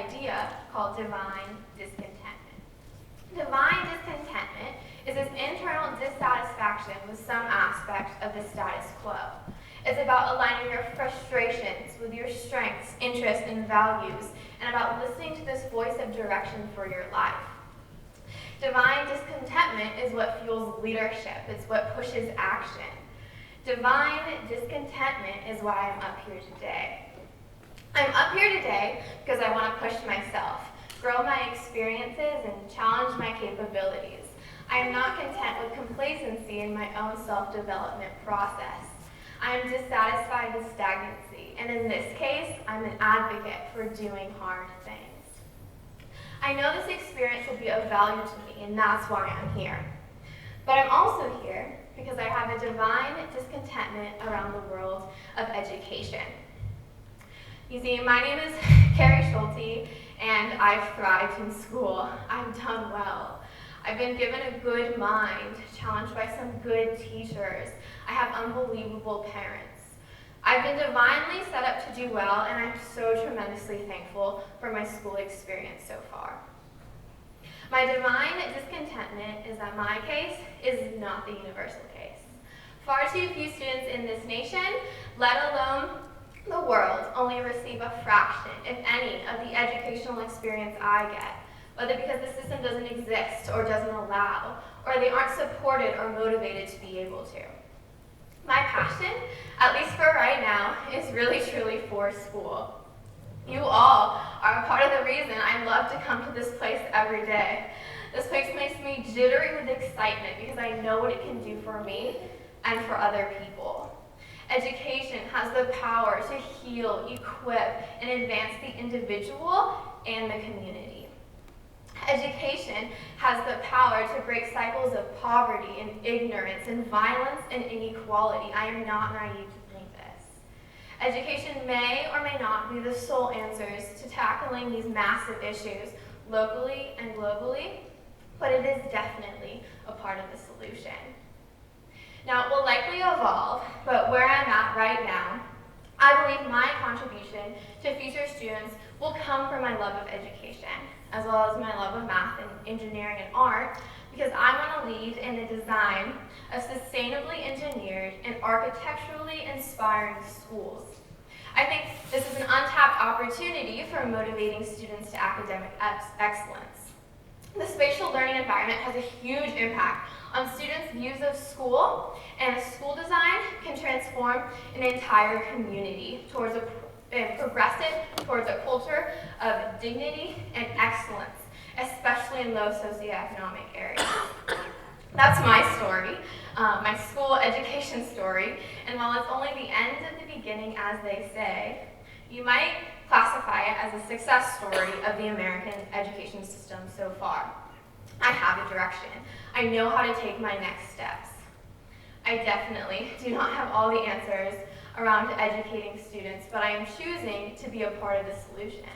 idea called divine discontentment. Divine discontentment is this internal dissatisfaction with some aspect of the status quo. It's about aligning your frustrations with your strengths, interests, and values, and about listening to this voice of direction for your life. Divine discontentment is what fuels leadership. It's what pushes action. Divine discontentment is why I'm up here today. I'm up here today because I want to push myself, grow my experiences, and challenge my capabilities. I am not content with complacency in my own self-development process. I am dissatisfied with stagnancy, and in this case, I'm an advocate for doing hard things. I know this experience will be of value to me, and that's why I'm here. But I'm also here because I have a divine discontentment around the world of education. You see, my name is Keri Scholte, and I've thrived in school. I've done well. I've been given a good mind, challenged by some good teachers. I have unbelievable parents. I've been divinely set up to do well, and I'm so tremendously thankful for my school experience so far. My divine discontentment is that my case is not the universal case. Far too few students in this nation, let alone the world, only receive a fraction, if any, of the educational experience I get, whether because the system doesn't exist or doesn't allow, or they aren't supported or motivated to be able to. My passion, at least for right now, is really truly for school. You all are a part of the reason I love to come to this place every day. This place makes me jittery with excitement because I know what it can do for me and for other people. Education has the power to heal, equip, and advance the individual and the community. Education has the power to break cycles of poverty and ignorance and violence and inequality. I am not naive to think this. Education may or may not be the sole answers to tackling these massive issues locally and globally, but it is definitely a part of the solution. Now, it will likely evolve, but where I'm at right now, I believe my contribution to future students will come from my love of education, as well as my love of math and engineering and art, because I want to lead in the design of sustainably engineered and architecturally inspiring schools. I think this is an untapped opportunity for motivating students to academic excellence. The spatial learning environment has a huge impact on students' views of school, and a school design can transform an entire community towards a culture of dignity and excellence, especially in low socioeconomic areas. That's my story, my school education story, and while it's only the end of the beginning, as they say, you might classify it as a success story of the American education system so far. I have a direction. I know how to take my next steps. I definitely do not have all the answers around educating students, but I am choosing to be a part of the solution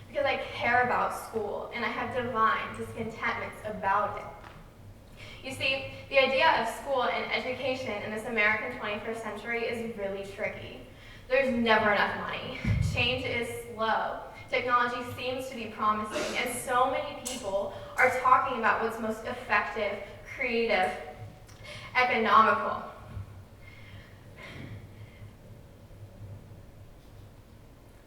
because I care about school and I have divine discontentments about it. You see, the idea of school and education in this American 21st century is really tricky. There's never enough money. Change is slow. Technology seems to be promising, and so many people are talking about what's most effective, creative, economical.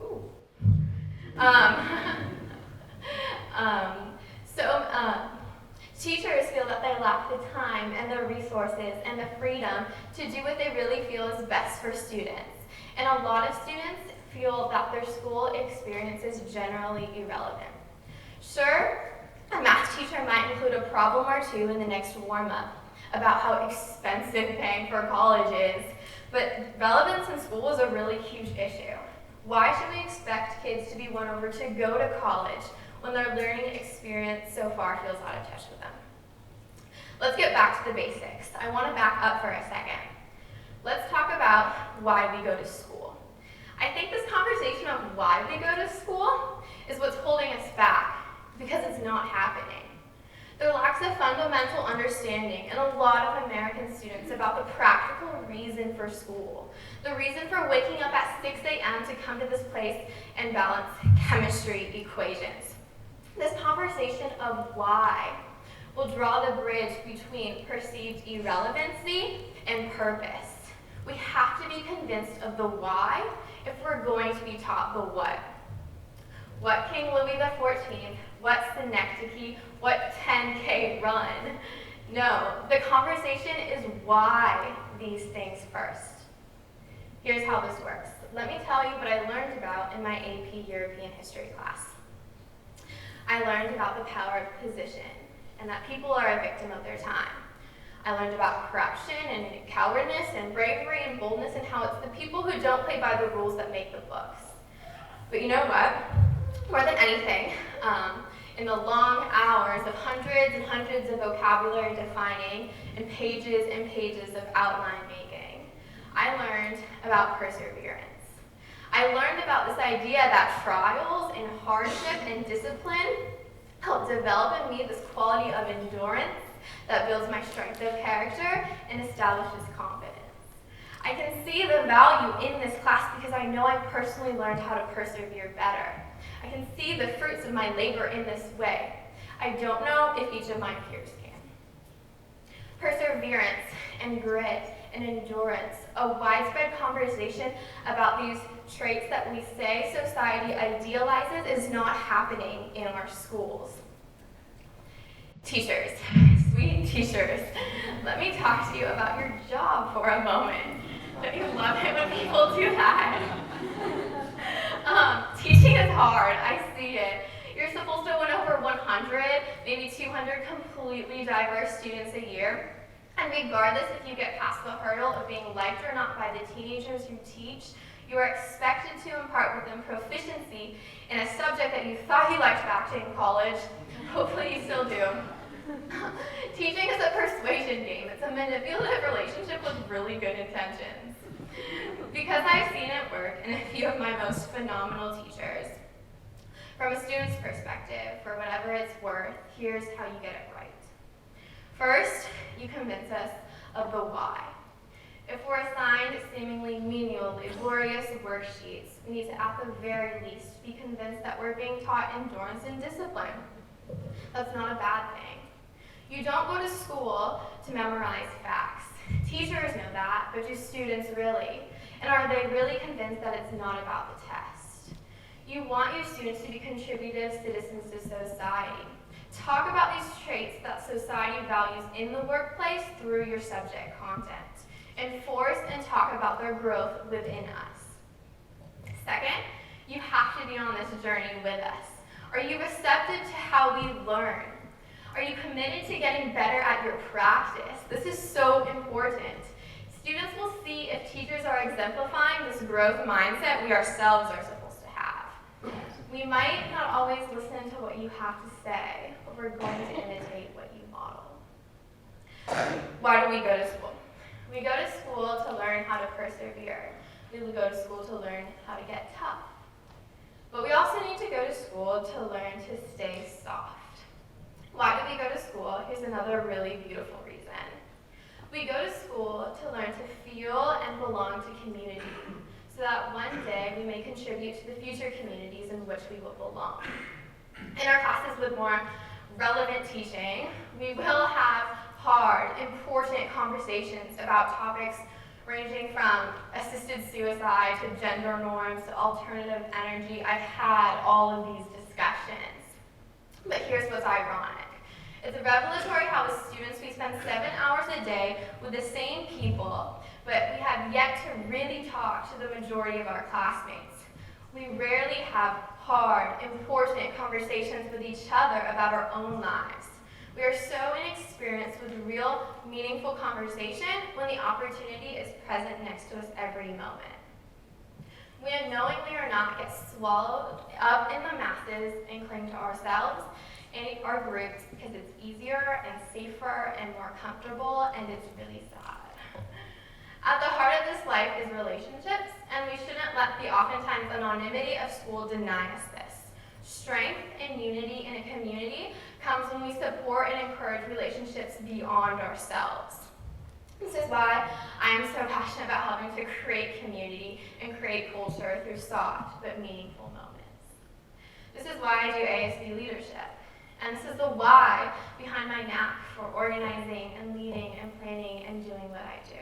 Ooh. Teachers feel that they lack the time and the resources and the freedom to do what they really feel is best for students. And a lot of students feel that their school experience is generally irrelevant. Sure, a math teacher might include a problem or two in the next warm-up about how expensive paying for college is, but relevance in school is a really huge issue. Why should we expect kids to be won over to go to college when their learning experience so far feels out of touch with them? Let's get back to the basics. I want to back up for a second. Let's talk about why we go to school. I think this conversation of why we go to school is what's holding us back because it's not happening. There lacks a fundamental understanding in a lot of American students about the practical reason for school, the reason for waking up at 6 a.m. to come to this place and balance chemistry equations. This conversation of why will draw the bridge between perceived irrelevancy and purpose. We have to be convinced of the why if we're going to be taught the what. What King Louis XIV? What synecdoche? What 10K run? No, the conversation is why these things first. Here's how this works. Let me tell you what I learned about in my AP European History class. I learned about the power of position and that people are a victim of their time. I learned about corruption and cowardice and bravery and boldness and how it's the people who don't play by the rules that make the books. But you know what? More than anything, in the long hours of hundreds and hundreds of vocabulary defining and pages of outline making, I learned about perseverance. I learned about this idea that trials and hardship and discipline help develop in me this quality of endurance that builds my strength of character and establishes confidence. I can see the value in this class because I know I personally learned how to persevere better. I can see the fruits of my labor in this way. I don't know if each of my peers can. Perseverance and grit and endurance, a widespread conversation about these traits that we say society idealizes is not happening in our schools. Teachers, sweet teachers, let me talk to you about your job for a moment. Don't you love it when people do that? Teaching is hard, I see it. You're supposed to win over 100, maybe 200 completely diverse students a year. And regardless if you get past the hurdle of being liked or not by the teenagers you teach, you are expected to impart with them proficiency in a subject that you thought you liked back in college. Hopefully you still do. Teaching is a persuasion game. It's a manipulative relationship with really good intentions. Because I've seen it work in a few of my most phenomenal teachers. From a student's perspective, for whatever it's worth, here's how you get it right. First, you convince us of the why. If we're assigned seemingly menial, laborious worksheets, we need to, at the very least, be convinced that we're being taught endurance and discipline. That's not a bad thing. You don't go to school to memorize facts. Teachers know that, but do students really? And are they really convinced that it's not about the test? You want your students to be contributive citizens to society. Talk about these traits that society values in the workplace through your subject content. Enforce and talk about their growth within us. Second, you have to be on this journey with us. Are you receptive to how we learn? Are you committed to getting better at your practice? This is so important. Students will see if teachers are exemplifying this growth mindset we ourselves are supposed to have. We might not always listen to what you have to say, but we're going to imitate what you model. Why do we go to school? We go to school to learn how to persevere. We go to school to learn how to get tough. But we also need to go to school to learn to stay soft. Why do we go to school? Here's another really beautiful reason. We go to school to learn to feel and belong to community, so that one day we may contribute to the future communities in which we will belong. In our classes with more relevant teaching, we will have hard, important conversations about topics ranging from assisted suicide to gender norms to alternative energy. I've had all of these discussions. But here's what's ironic. It's revelatory how as students we spend 7 hours a day with the same people, but we have yet to really talk to the majority of our classmates. We rarely have hard, important conversations with each other about our own lives. We are so inexperienced with real, meaningful conversation when the opportunity is present next to us every moment. We unknowingly or not get swallowed up in the masses and cling to ourselves and our groups because it's easier and safer and more comfortable, and it's really sad. At the heart of this life is relationships, and we shouldn't let the oftentimes anonymity of school deny us this. Strength and unity in a community comes when we support and encourage relationships beyond ourselves. This is why I am so passionate about helping to create community and create culture through soft but meaningful moments. This is why I do ASB leadership. And this is the why behind my knack for organizing and leading and planning and doing what I do.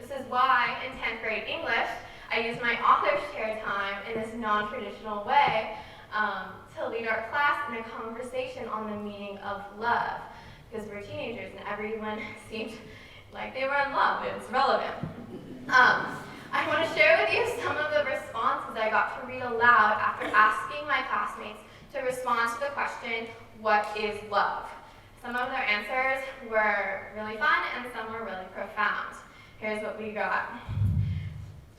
This is why in 10th grade English, I use my author's chair time in this non-traditional way to lead our class in a conversation on the meaning of love. Because we're teenagers and everyone seemed like they were in love. It's relevant. I want to share with you some of the responses I got to read aloud after asking my classmates to respond to the question, what is love? Some of their answers were really fun and some were really profound. Here's what we got.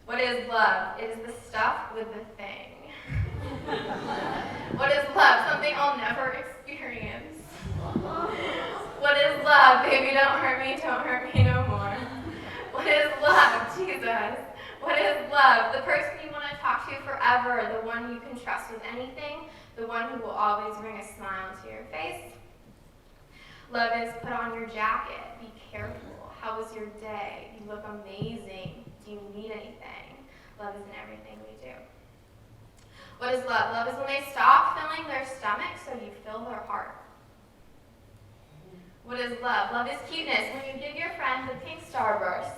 What is love? It is the stuff with the thing. What is love? Something I'll never experience. What is love? Baby, don't hurt me no more. What is love? Jesus. What is love? The person you want to talk to forever, the one you can trust with anything, the one who will always bring a smile to your face. Love is put on your jacket, be careful. How was your day? You look amazing. Do you need anything? Love is in everything we do. What is love? Love is when they stop filling their stomach so you fill their heart. What is love? Love is cuteness when you give your friends a pink starburst.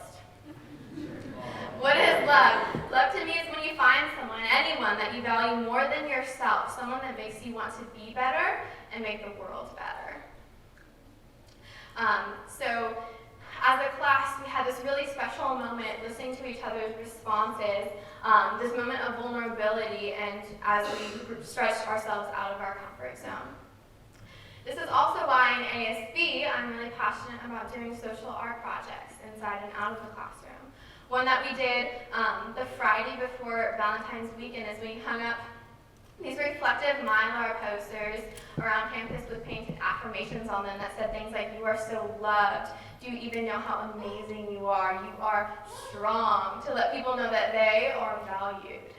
What is love? Love to me is when you find someone, anyone that you value more than yourself, someone that makes you want to be better and make the world better. So as a class, we had this really special moment listening to each other's responses, this moment of vulnerability, and as we stretched ourselves out of our comfort zone. This is also why in ASB, I'm really passionate about doing social art projects inside and out of the classroom. One that we did the Friday before Valentine's weekend is we hung up these reflective Mylar posters around campus with painted affirmations on them that said things like, you are so loved, do you even know how amazing you are strong, to let people know that they are valued.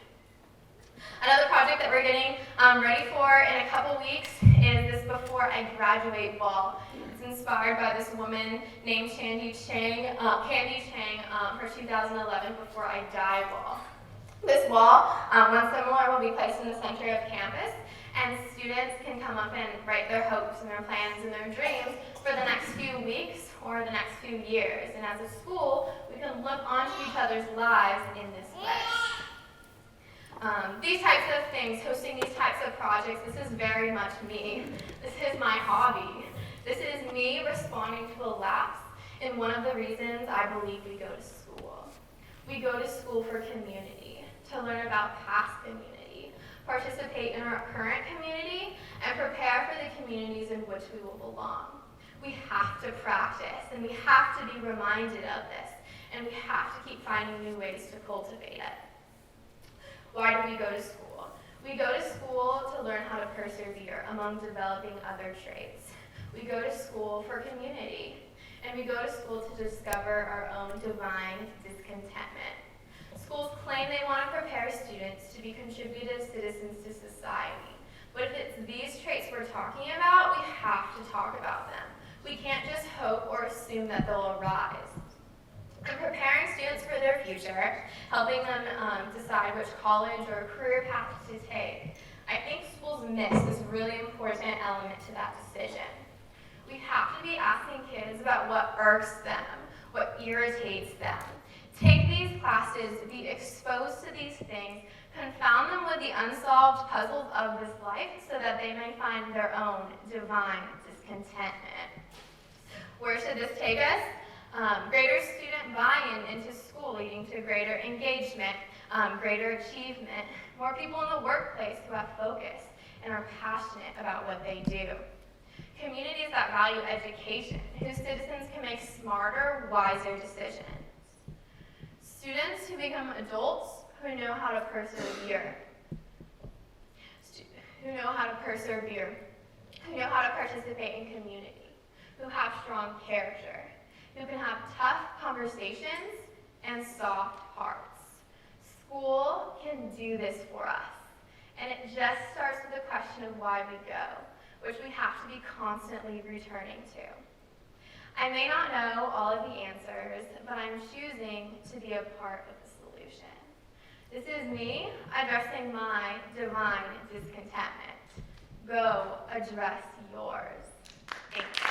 Another project that we're getting ready for in a couple weeks is this Before I Graduate ball. It's inspired by this woman named Candy Chang, her 2011 Before I Die wall. This wall, one similar, will be placed in the center of campus, and students can come up and write their hopes and their plans and their dreams for the next few weeks or the next few years. And as a school, we can look onto each other's lives in this way. These types of things, hosting these types of projects, this is very much me. This is my hobby. This is me responding to a lapse in one of the reasons I believe we go to school. We go to school for community, to learn about past community, participate in our current community, and prepare for the communities in which we will belong. We have to practice, and we have to be reminded of this, and we have to keep finding new ways to cultivate it. Why do we go to school? We go to school to learn how to persevere among developing other traits. We go to school for community, and we go to school to discover our own divine discontentment. Schools claim they want to prepare students to be contributive citizens to society, but if it's these traits we're talking about, we have to talk about them. We can't just hope or assume that they'll arise. And preparing students for their future, helping them decide which college or career path to take, I think schools miss this really important element to that decision. We have to be asking kids about what irks them, what irritates them. Take these classes, be exposed to these things, confound them with the unsolved puzzles of this life so that they may find their own divine discontentment. Where should this take us? Greater student buy-in into school leading to greater engagement, greater achievement, more people in the workplace who have focus and are passionate about what they do. Communities that value education, whose citizens can make smarter, wiser decisions. Students who become adults who know how to persevere. Who know how to persevere, who know how to participate in community, who have strong character, who can have tough conversations and soft hearts. School can do this for us. And it just starts with the question of why we go. which we have to be constantly returning to. I may not know all of the answers, but I'm choosing to be a part of the solution. This is me addressing my divine discontentment. Go address yours. Thanks.